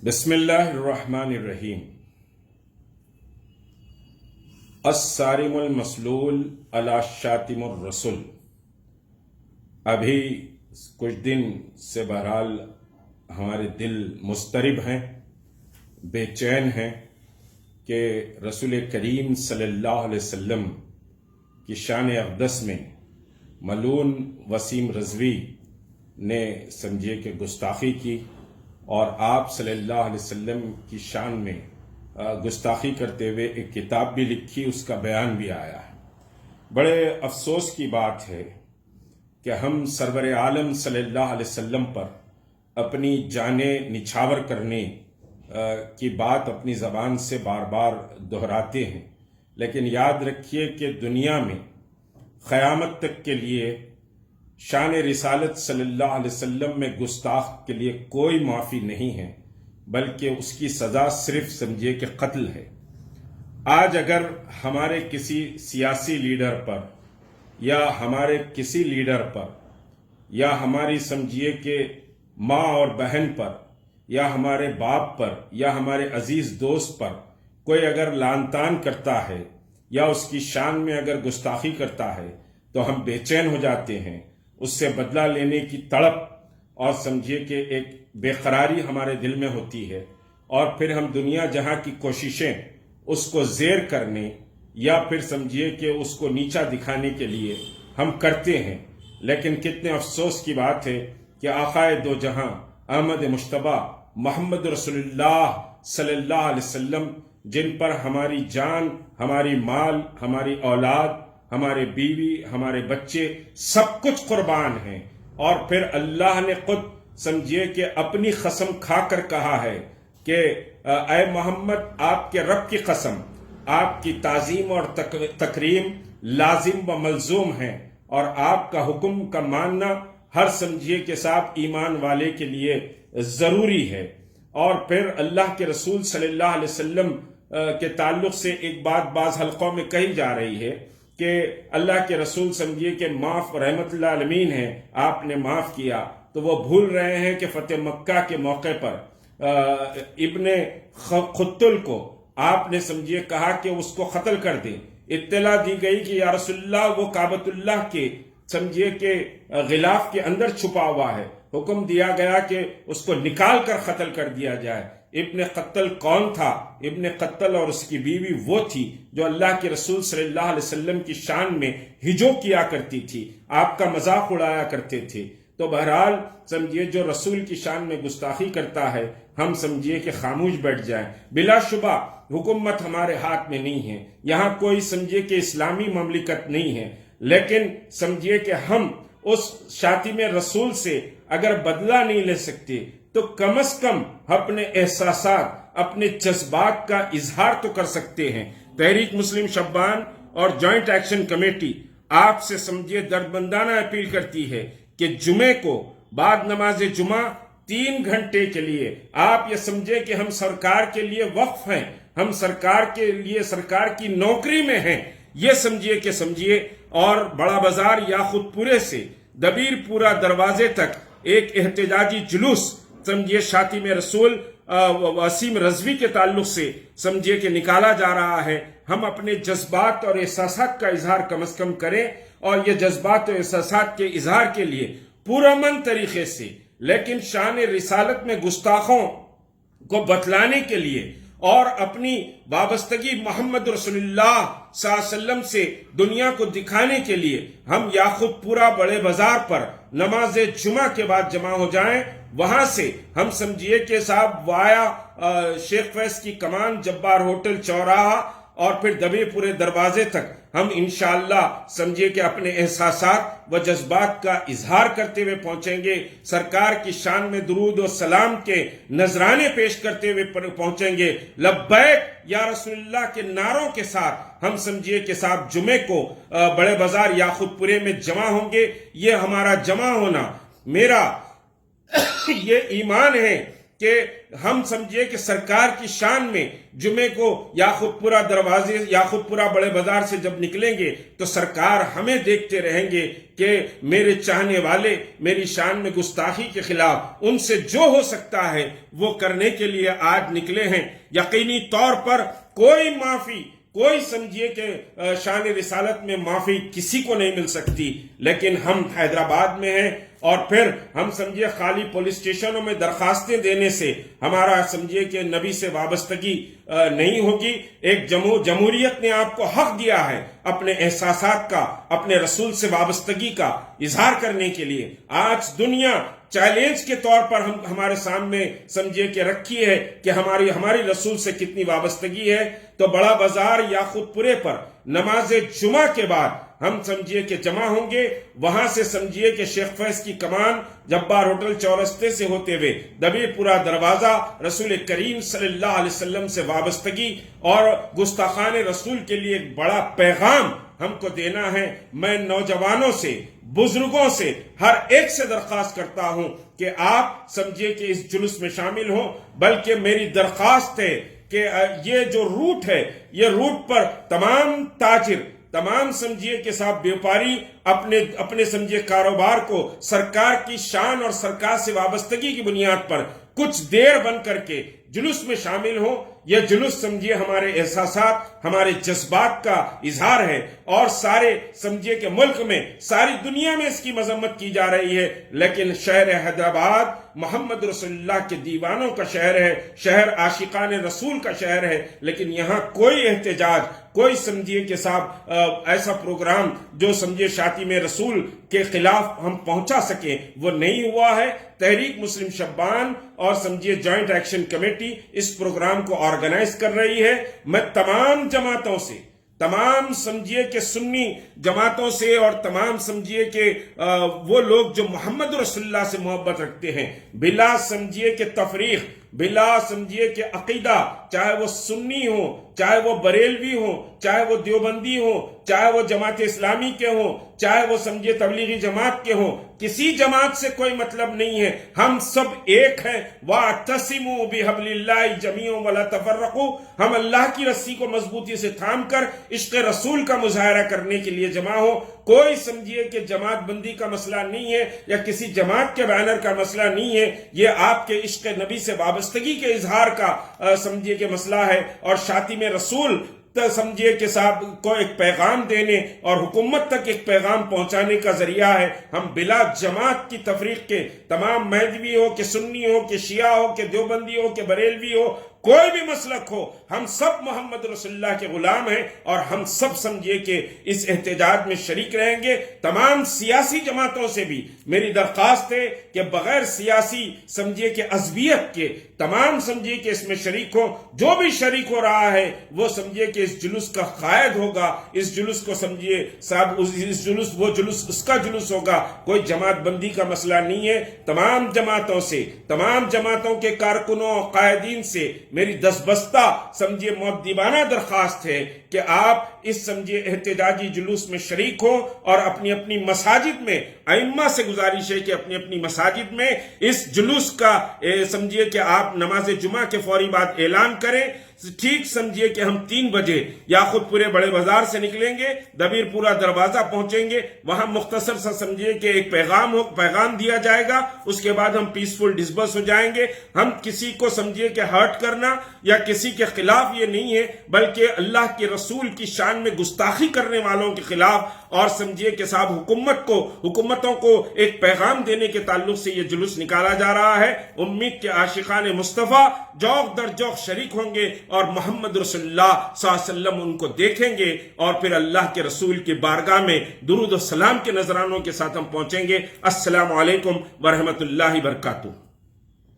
بسم اللہ الرحمن الرحیم۔ الصارم المسلول علی شاتم الرسل۔ ابھی کچھ دن سے بہرحال ہمارے دل مضطرب ہیں، بے چین ہیں کہ رسول کریم صلی اللہ علیہ وسلم کی شان اقدس میں ملعون وسیم رضوی نے سمجھے کہ گستاخی کی، اور آپ صلی اللہ علیہ وسلم کی شان میں گستاخی کرتے ہوئے ایک کتاب بھی لکھی، اس کا بیان بھی آیا ہے۔ بڑے افسوس کی بات ہے کہ ہم سرور عالم صلی اللہ علیہ وسلم پر اپنی جانیں نچھاور کرنے کی بات اپنی زبان سے بار بار دہراتے ہیں، لیکن یاد رکھیے کہ دنیا میں قیامت تک کے لیے شان رسالت صلی اللہ علیہ وسلم میں گستاخ کے لیے کوئی معافی نہیں ہے، بلکہ اس کی سزا صرف سمجھیے کہ قتل ہے۔ آج اگر ہمارے کسی سیاسی لیڈر پر یا ہمارے کسی لیڈر پر یا ہماری سمجھیے کہ ماں اور بہن پر یا ہمارے باپ پر یا ہمارے عزیز دوست پر کوئی اگر لعن طعن کرتا ہے یا اس کی شان میں اگر گستاخی کرتا ہے تو ہم بے چین ہو جاتے ہیں، اس سے بدلہ لینے کی تڑپ اور سمجھیے کہ ایک بے قراری ہمارے دل میں ہوتی ہے، اور پھر ہم دنیا جہاں کی کوششیں اس کو زیر کرنے یا پھر سمجھیے کہ اس کو نیچا دکھانے کے لیے ہم کرتے ہیں۔ لیکن کتنے افسوس کی بات ہے کہ آقائے دو جہاں احمد مجتبیٰ محمد رسول اللہ صلی اللہ علیہ وسلم، جن پر ہماری جان، ہماری مال، ہماری اولاد، ہمارے بیوی، ہمارے بچے سب کچھ قربان ہیں، اور پھر اللہ نے خود سمجھیے کہ اپنی قسم کھا کر کہا ہے کہ اے محمد، آپ کے رب کی قسم، آپ کی تعظیم اور تکریم لازم و ملزوم ہے، اور آپ کا حکم کا ماننا ہر سمجھیے کے ساتھ ایمان والے کے لیے ضروری ہے۔ اور پھر اللہ کے رسول صلی اللہ علیہ وسلم کے تعلق سے ایک بات بعض حلقوں میں کہی جا رہی ہے کہ اللہ کے رسول سمجھیے کہ معاف رحمت اللہ عالمین ہے، آپ نے معاف کیا، تو وہ بھول رہے ہیں کہ فتح مکہ کے موقع پر ابن خطل کو آپ نے سمجھیے کہا کہ اس کو قتل کر دیں۔ اطلاع دی گئی کہ یا رسول اللہ وہ کعبۃ اللہ کے سمجھیے کہ غلاف کے اندر چھپا ہوا ہے، حکم دیا گیا کہ اس کو نکال کر قتل کر دیا جائے۔ ابن قتل کون تھا؟ ابن قتل اور اس کی بیوی وہ تھی جو اللہ کے رسول صلی اللہ علیہ وسلم کی شان میں ہجو کیا کرتی تھی، آپ کا مذاق اڑایا کرتے تھے۔ تو بہرحال سمجھیے جو رسول کی شان میں گستاخی کرتا ہے، ہم سمجھیے کہ خاموش بیٹھ جائیں۔ بلا شبہ حکومت ہمارے ہاتھ میں نہیں ہے، یہاں کوئی سمجھیے کہ اسلامی مملکت نہیں ہے، لیکن سمجھیے کہ ہم اس شاتم رسول سے اگر بدلہ نہیں لے سکتے تو کم از کم اپنے احساسات، اپنے جذبات کا اظہار تو کر سکتے ہیں۔ تحریک مسلم شبان اور جوائنٹ ایکشن کمیٹی آپ سے سمجھیے دردمندانہ اپیل کرتی ہے کہ جمعے کو بعد نماز جمعہ 3 گھنٹے کے لیے آپ یہ سمجھے کہ ہم سرکار کے لیے وقف ہیں، ہم سرکار کے لیے سرکار کی نوکری میں ہیں، یہ سمجھیے اور بڑا بازار یا خود پورے سے دبیر پورا دروازے تک ایک احتجاجی جلوس سمجھیے شاتم رسول وسیم رضوی کے تعلق سے سمجھیے کہ نکالا جا رہا ہے۔ ہم اپنے جذبات اور احساسات کا اظہار کم از کم کریں، اور یہ جذبات اور احساسات کے اظہار کے لیے پرامن طریقے سے، لیکن شان رسالت میں گستاخوں کو بتلانے کے لیے اور اپنی وابستگی محمد رسول اللہ صلی اللہ علیہ وسلم سے دنیا کو دکھانے کے لیے ہم یا خود پورا بڑے بازار پر نماز جمعہ کے بعد جمع ہو جائیں، وہاں سے ہم سمجھیے کہ صاحب وایا شیخ فیض کی کمان، جبار ہوٹل چوراہا، اور پھر دبے پورے دروازے تک ہم انشاءاللہ سمجھیے کہ اپنے احساسات و جذبات کا اظہار کرتے ہوئے پہنچیں گے، سرکار کی شان میں درود و سلام کے نذرانے پیش کرتے ہوئے پہنچیں گے، لبیک یا رسول اللہ کے نعروں کے ساتھ ہم سمجھیے کہ صاحب جمعے کو بڑے بازار یا خود پورے میں جمع ہوں گے۔ یہ ہمارا جمع ہونا، میرا یہ ایمان ہے کہ ہم سمجھے کہ سرکار کی شان میں جمعے کو یاقوت پورہ دروازے یاقوت پورہ بڑے بازار سے جب نکلیں گے تو سرکار ہمیں دیکھتے رہیں گے کہ میرے چاہنے والے میری شان میں گستاخی کے خلاف ان سے جو ہو سکتا ہے وہ کرنے کے لیے آج نکلے ہیں. یقینی طور پر کوئی معافی کوئی سمجھیے کہ شان رسالت میں معافی کسی کو نہیں مل سکتی، لیکن ہم حیدرآباد میں ہیں اور پھر ہم سمجھیے خالی پولیس اسٹیشنوں میں درخواستیں دینے سے ہمارا سمجھیے کہ نبی سے وابستگی نہیں ہوگی. ایک جمہوریت نے آپ کو حق دیا ہے اپنے احساسات کا، اپنے رسول سے وابستگی کا اظہار کرنے کے لیے. آج دنیا چیلنج کے طور پر ہمارے سامنے سمجھے کہ رکھی ہے کہ ہماری رسول سے کتنی وابستگی ہے. تو بڑا بازار یاقوت پورے پر نماز جمعہ کے بعد ہم سمجھیے کہ جمع ہوں گے. وہاں سے سمجھیے کہ شیخ فیض کی کمان جبار ہوٹل چورستے سے ہوتے ہوئے دبیر پورہ دروازہ رسول کریم صلی اللہ علیہ وسلم سے وابستگی اور گستاخان رسول کے لیے ایک بڑا پیغام ہم کو دینا ہے. میں نوجوانوں سے، بزرگوں سے، ہر ایک سے درخواست کرتا ہوں کہ آپ سمجھیے کہ اس جلوس میں شامل ہوں. بلکہ میری درخواست ہے کہ یہ جو روٹ ہے، یہ روٹ پر تمام تاجر، تمام سمجھیے کہ صاحب بیوپاری اپنے سمجھیے کاروبار کو سرکار کی شان اور سرکار سے وابستگی کی بنیاد پر کچھ دیر بن کر کے جلوس میں شامل ہوں. یہ جلوس سمجھیے ہمارے احساسات، ہمارے جذبات کا اظہار ہے اور سارے سمجھیے کہ ملک میں، ساری دنیا میں اس کی مذمت کی جا رہی ہے، لیکن شہر حیدرآباد محمد رسول اللہ کے دیوانوں کا شہر ہے، شہر عاشقان رسول کا شہر ہے. لیکن یہاں کوئی احتجاج، کوئی سمجھیے کہ صاحب ایسا پروگرام جو سمجھیے شاتم رسول کے خلاف ہم پہنچا سکیں وہ نہیں ہوا ہے. تحریک مسلم شبان اور سمجھیے جوائنٹ ایکشن کمیٹی اس پروگرام کو آرگنائز کر رہی ہے. میں تمام جماعتوں سے، تمام سمجھیے کہ سنی جماعتوں سے اور تمام سمجھیے کہ وہ لوگ جو محمد رسول اللہ سے محبت رکھتے ہیں، بلا سمجھیے کہ تفریق، بلا سمجھیے کہ عقیدہ، چاہے وہ سنی ہو، چاہے وہ بریلوی ہو، چاہے وہ دیوبندی ہو، چاہے وہ جماعت اسلامی کے ہوں، چاہے وہ سمجھے تبلیغی جماعت کے ہوں، کسی جماعت سے کوئی مطلب نہیں ہے. ہم سب ایک ہیں. وَاعْتَصِمُوا بِحَبْلِ اللَّهِ جَمِيعًا وَلَا تَفَرَّقُوا. ہم اللہ کی رسی کو مضبوطی سے تھام کر عشق رسول کا مظاہرہ کرنے کے لیے جمع ہو. کوئی سمجھیے کہ جماعت بندی کا مسئلہ نہیں ہے یا کسی جماعت کے بینر کا مسئلہ نہیں ہے. یہ آپ کے عشق نبی سے وابستگی کے اظہار کا سمجھیے کہ مسئلہ ہے اور شاتم رسول سمجھیے کہ صاحب کو ایک پیغام دینے اور حکومت تک ایک پیغام پہنچانے کا ذریعہ ہے. ہم بلا جماعت کی تفریق کے، تمام مہدوی ہو کہ سنی ہو کہ شیعہ ہو کہ دیوبندی ہو کہ بریلوی ہو، کوئی بھی مسلک ہو، ہم سب محمد رسول اللہ کے غلام ہیں اور ہم سب سمجھیے کہ اس احتجاج میں شریک رہیں گے. تمام سیاسی جماعتوں سے بھی میری درخواست ہے کہ بغیر سیاسی سمجھیے کہ عصبیت کے تمام سمجھیے کہ اس میں شریک ہو. جو بھی شریک ہو رہا ہے وہ سمجھیے کہ اس جلوس کا قائد ہوگا. اس جلوس کو سمجھیے صاحب اس جلوس وہ جلوس اس کا جلوس ہوگا. کوئی جماعت بندی کا مسئلہ نہیں ہے. تمام جماعتوں سے، تمام جماعتوں کے کارکنوں اور قائدین سے میری دستبستہ سمجھیے مؤدبانہ درخواست ہے کہ آپ اس سمجھیے احتجاجی جلوس میں شریک ہو اور اپنی اپنی مساجد میں، ائمہ سے گزارش ہے کہ اپنی اپنی مساجد میں اس جلوس کا سمجھیے کہ آپ نماز جمعہ کے فوری بعد اعلان کریں. ٹھیک سمجھیے کہ ہم 3 بجے یاقوت پورے بڑے بازار سے نکلیں گے، دبیر پورہ دروازہ پہنچیں گے. وہاں مختصر سا سمجھیے کہ ایک پیغام دیا جائے گا. اس کے بعد ہم پیسفل ڈسبرس ہو جائیں گے. ہم کسی کو سمجھیے کہ ہرٹ کرنا یا کسی کے خلاف یہ نہیں ہے، بلکہ اللہ کے رسول کی شان میں گستاخی کرنے والوں کے خلاف اور سمجھیے کہ صاحب حکومتوں کو ایک پیغام دینے کے تعلق سے یہ جلوس نکالا جا رہا ہے. امید کے عاشقان مصطفیٰ جوق در جوق شریک ہوں گے اور محمد رسول اللہ صلی اللہ علیہ وسلم ان کو دیکھیں گے اور پھر اللہ کے رسول کی بارگاہ میں درود و سلام کے نذرانوں کے ساتھ ہم پہنچیں گے. السلام علیکم ورحمۃ اللہ وبرکاتہ.